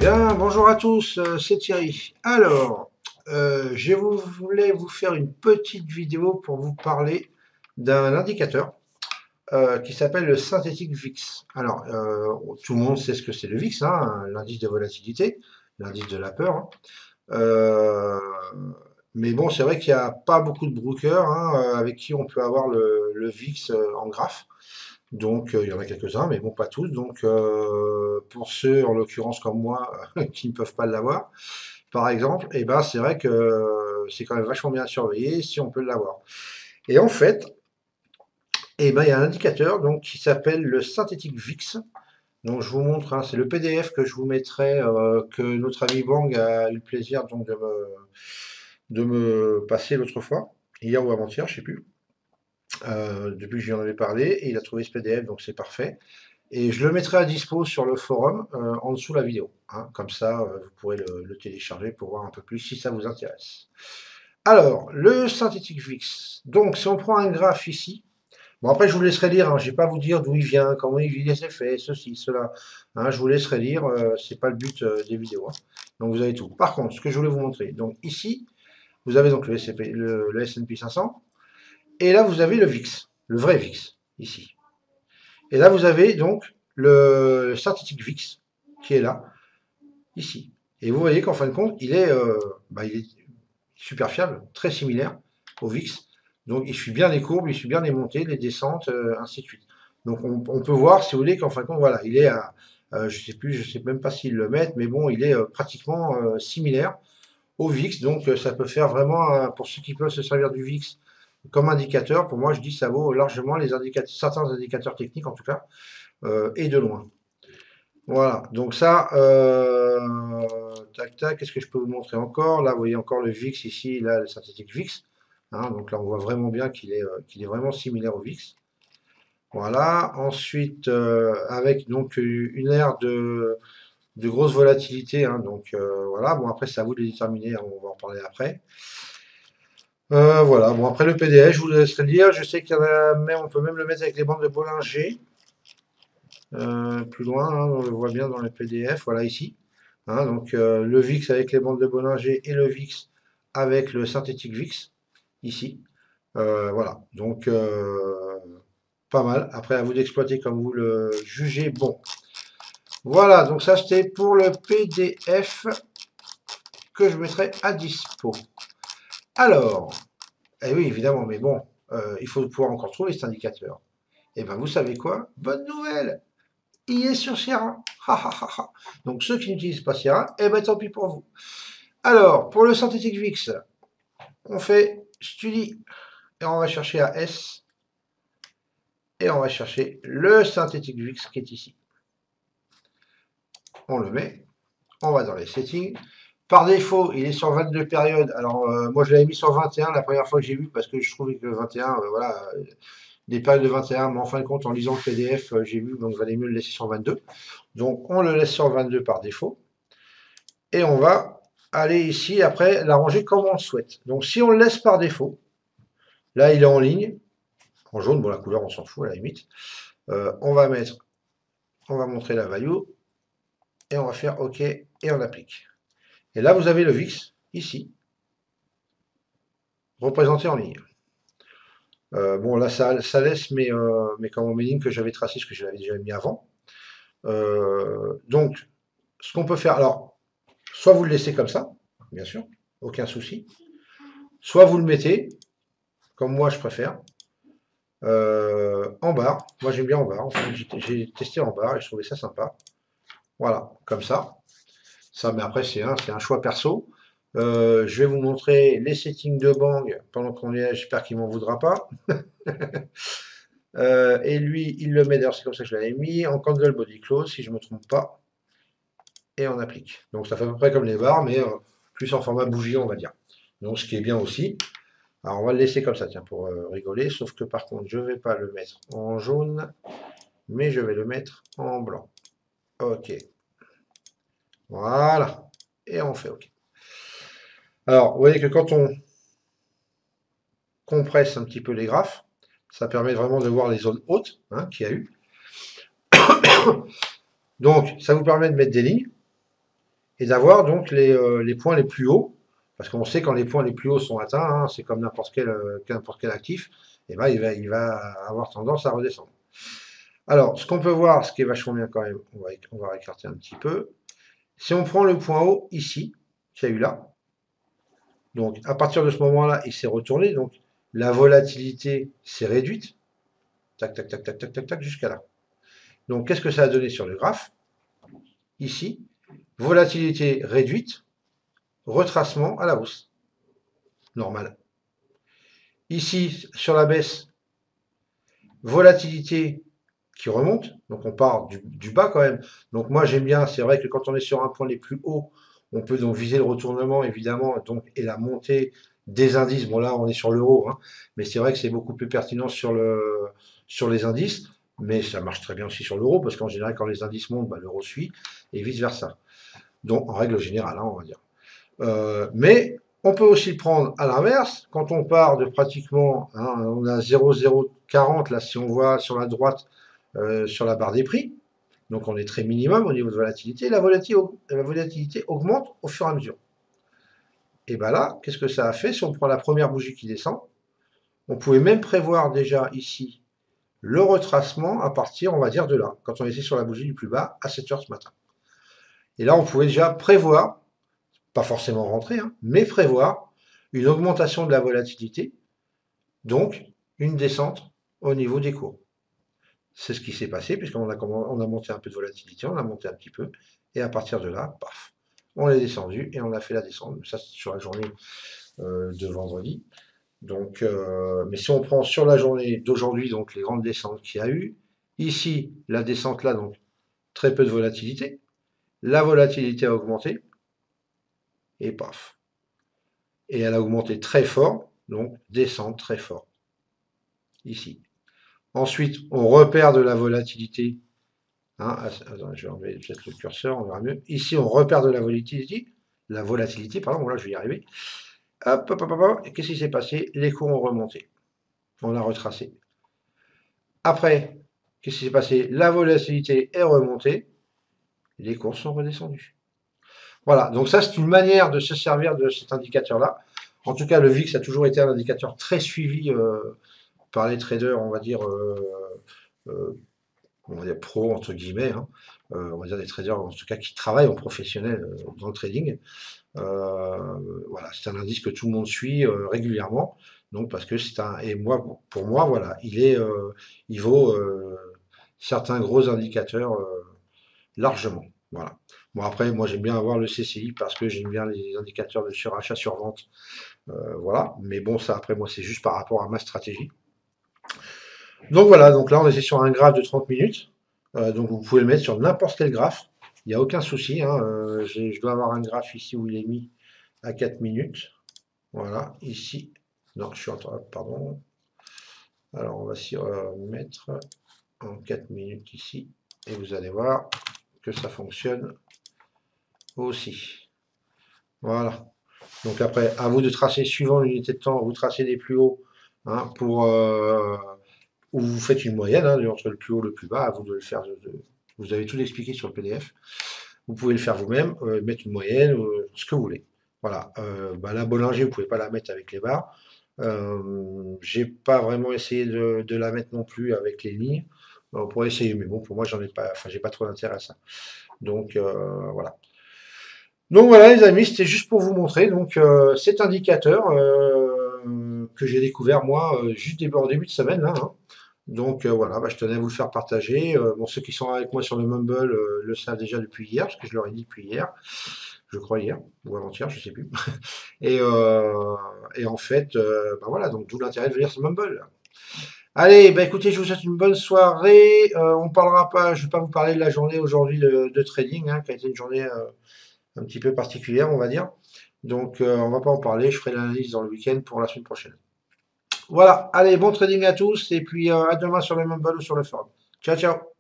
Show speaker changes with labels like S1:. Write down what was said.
S1: Bien, bonjour à tous, c'est Thierry. Alors, voulais vous faire une petite vidéo pour vous parler d'un indicateur qui s'appelle le synthétique VIX. Alors, tout le monde sait ce que c'est le VIX, hein, l'indice de volatilité, l'indice de la peur, hein. Euh, mais bon, c'est vrai qu'il n'y a pas beaucoup de brokers hein, avec qui on peut avoir le VIX en graphe. Donc, il y en a quelques-uns, mais bon, pas tous. Donc, pour ceux, en l'occurrence comme moi, qui ne peuvent pas l'avoir, par exemple, eh ben, c'est vrai que c'est quand même vachement bien surveillé si on peut l'avoir. Et en fait, eh ben, il y a un indicateur donc, qui s'appelle le synthétique VIX. Donc, je vous montre, hein, c'est le PDF que je vous mettrai, que notre ami Bang a eu le plaisir donc, de me passer l'autre fois, hier ou avant-hier, je sais plus. Depuis que je lui en avais parlé, et il a trouvé ce PDF, donc c'est parfait. Et je le mettrai à dispo sur le forum en dessous de la vidéo, hein. Comme ça, vous pourrez le télécharger pour voir un peu plus si ça vous intéresse. Alors, le synthétique VIX. Donc, si on prend un graphe ici, bon après je vous laisserai lire, hein, je ne vais pas vous dire d'où il vient, comment il est fait, ceci, cela. Hein, je vous laisserai lire, c'est pas le but des vidéos, hein. Donc vous avez tout. Par contre, ce que je voulais vous montrer, donc ici, vous avez donc le S&P 500, et là vous avez le VIX, le vrai VIX, ici. Et là, vous avez donc le synthétique VIX qui est là, ici. Et vous voyez qu'en fin de compte, il est super fiable, très similaire au VIX. Donc, il suit bien les courbes, il suit bien les montées, les descentes, ainsi de suite. Donc, on peut voir, si vous voulez, qu'en fin de compte, voilà, il est à, je sais même pas s'ils le mettent, mais bon, il est pratiquement similaire au VIX. Donc, ça peut faire vraiment, pour ceux qui peuvent se servir du VIX comme indicateur, pour moi, je dis que ça vaut largement certains indicateurs techniques, en tout cas, et de loin. Voilà, donc ça, tac, tac, qu'est-ce que je peux vous montrer encore? Là, vous voyez encore le VIX ici, là, le synthétique VIX. Hein, donc là, on voit vraiment bien qu'il est vraiment similaire au VIX. Voilà, ensuite, avec donc une ère de grosse volatilité. Hein, donc voilà, bon, après, c'est à vous de les déterminer, hein, on va en parler après. Voilà, bon, après le PDF, je vous laisserai lire. Je sais qu'il y en a même, on peut même le mettre avec les bandes de Bollinger. Plus loin, hein, on le voit bien dans le PDF, voilà ici. Hein, donc le VIX avec les bandes de Bollinger et le VIX avec le synthétique VIX, ici. Voilà, donc pas mal. Après, à vous d'exploiter comme vous le jugez bon. Voilà, donc ça c'était pour le PDF que je mettrai à dispo. Alors, eh oui, évidemment, mais bon, il faut pouvoir encore trouver cet indicateur. Et bien, vous savez quoi? Bonne nouvelle! Il est sur Sierra. Donc ceux qui n'utilisent pas Sierra, eh ben tant pis pour vous. Alors, pour le synthétique VIX, on fait Study et on va chercher à S et on va chercher le synthétique VIX qui est ici. On le met, on va dans les settings. Par défaut, il est sur 22 périodes. Alors, moi, je l'avais mis sur 21 la première fois que j'ai vu parce que je trouvais que 21, voilà, des périodes de 21, mais en fin de compte, en lisant le PDF, j'ai vu, donc il valait mieux le laisser sur 22. Donc, on le laisse sur 22 par défaut. Et on va aller ici, après, l'arranger comme on le souhaite. Donc, si on le laisse par défaut, là, il est en ligne, en jaune, bon, la couleur, on s'en fout à la limite. On va montrer la value, et on va faire OK, et on applique. Et là, vous avez le VIX, ici, représenté en ligne. Bon, là, ça laisse mes lignes que j'avais tracées, ce que je l'avais déjà mis avant. Donc, ce qu'on peut faire, alors, soit vous le laissez comme ça, bien sûr, aucun souci. Soit vous le mettez, comme moi je préfère, en barre. Moi j'aime bien en barre. Enfin, j'ai testé en barre et je trouvais ça sympa. Voilà, comme ça. Ça, mais après c'est un choix perso. Je vais vous montrer les settings de Bang pendant qu'on est là. J'espère qu'il m'en voudra pas. Et lui, il le met d'ailleurs, c'est comme ça que je l'avais mis en candle body close, si je ne me trompe pas. Et on applique. Donc ça fait à peu près comme les barres, mais plus en format bougie, on va dire. Donc ce qui est bien aussi. Alors on va le laisser comme ça, tiens, pour rigoler, sauf que par contre, je ne vais pas le mettre en jaune, mais je vais le mettre en blanc. OK. Voilà. Et on fait OK. Alors, vous voyez que quand on compresse un petit peu les graphes, ça permet vraiment de voir les zones hautes hein, qu'il y a eu. Donc, ça vous permet de mettre des lignes. et d'avoir donc les points les plus hauts, parce qu'on sait quand les points les plus hauts sont atteints, hein, c'est comme n'importe quel actif, et ben il va avoir tendance à redescendre. Alors, ce qu'on peut voir, ce qui est vachement bien quand même, on va écarter un petit peu. Si on prend le point haut ici, qu'il y a eu là, donc à partir de ce moment-là, il s'est retourné, donc la volatilité s'est réduite, tac, tac, tac, tac, tac, tac, tac, jusqu'à là. Donc qu'est-ce que ça a donné sur le graphe? Ici, volatilité réduite, retracement à la hausse, normal. Ici, sur la baisse, volatilité qui remonte, donc on part du bas quand même. Donc moi j'aime bien, c'est vrai que quand on est sur un point les plus hauts, on peut donc viser le retournement évidemment donc, et la montée des indices. Bon là on est sur l'euro, hein, mais c'est vrai que c'est beaucoup plus pertinent sur les indices, mais ça marche très bien aussi sur l'euro parce qu'en général quand les indices montent, bah, l'euro suit et vice versa. Donc en règle générale, hein, on va dire. Mais on peut aussi prendre à l'inverse, quand on part de pratiquement, hein, on a 0,040 là si on voit sur la droite sur la barre des prix, donc on est très minimum au niveau de volatilité, la volatilité augmente au fur et à mesure. Et bien là, qu'est-ce que ça a fait? Si on prend la première bougie qui descend, on pouvait même prévoir déjà ici le retracement à partir, on va dire, de là, quand on était sur la bougie du plus bas à 7 heures ce matin. Et là, on pouvait déjà prévoir, pas forcément rentrer, hein, mais prévoir une augmentation de la volatilité, donc une descente au niveau des cours. C'est ce qui s'est passé, puisqu'on a monté un peu de volatilité, on a monté un petit peu, et à partir de là, paf, on est descendu et on a fait la descente. Ça, c'est sur la journée de vendredi. Donc, mais si on prend sur la journée d'aujourd'hui, donc les grandes descentes qu'il y a eu, ici, la descente là, donc très peu de volatilité, la volatilité a augmenté, et paf. Et elle a augmenté très fort, donc descente très fort, ici. Ensuite, on repère de la volatilité. Hein, attends, je vais enlever peut-être le curseur, on verra mieux. Ici, on repère de la volatilité, pardon, là je vais y arriver. Hop, hop, hop, hop, et qu'est-ce qui s'est passé? Les cours ont remonté. On a retracé. Après, qu'est-ce qui s'est passé? La volatilité est remontée, les cours sont redescendus. Voilà, donc ça c'est une manière de se servir de cet indicateur-là. En tout cas, le VIX a toujours été un indicateur très suivi par les traders, on va dire pro entre guillemets, hein. On va dire des traders en tout cas qui travaillent en professionnel dans le trading. Voilà, c'est un indice que tout le monde suit régulièrement. Donc parce que c'est un et moi pour moi voilà, il vaut certains gros indicateurs largement. Voilà. Bon après moi j'aime bien avoir le CCI parce que j'aime bien les indicateurs de surachat survente. Voilà, mais bon ça après moi c'est juste par rapport à ma stratégie. Donc voilà, donc là on était sur un graphe de 30 minutes. Donc vous pouvez le mettre sur n'importe quel graphe. Il n'y a aucun souci, hein. Je dois avoir un graphe ici où il est mis à 4 minutes. Voilà, ici. Non, je suis en train, pardon. Alors on va s'y mettre en 4 minutes ici. Et vous allez voir que ça fonctionne aussi. Voilà. Donc après, à vous de tracer suivant l'unité de temps, vous tracez des plus hauts, hein, ou vous faites une moyenne hein, entre le plus haut et le plus bas, à vous de le faire. Vous avez tout expliqué sur le PDF. Vous pouvez le faire vous-même, mettre une moyenne, ce que vous voulez. Voilà. La Bollinger, vous ne pouvez pas la mettre avec les barres. J'ai pas vraiment essayé de la mettre non plus avec les lignes. On pourrait essayer, mais bon, pour moi, j'ai pas trop d'intérêt à ça. Donc voilà. Donc voilà, les amis, c'était juste pour vous montrer donc cet indicateur que j'ai découvert moi juste en début de semaine là, hein. Donc voilà, je tenais à vous le faire partager. Bon, ceux qui sont avec moi sur le Mumble le savent déjà depuis hier, parce que je leur ai dit depuis hier, je crois hier, ou avant-hier, je sais plus. Et en fait, voilà, donc d'où l'intérêt de venir sur Mumble. Allez, écoutez, je vous souhaite une bonne soirée. On parlera pas, je ne vais pas vous parler de la journée aujourd'hui de trading, hein, qui a été une journée un petit peu particulière, on va dire. Donc on va pas en parler, je ferai l'analyse dans le week-end pour la semaine prochaine. Voilà, allez, bon trading à tous, et puis à demain sur le Mumble ou sur le forum. Ciao, ciao.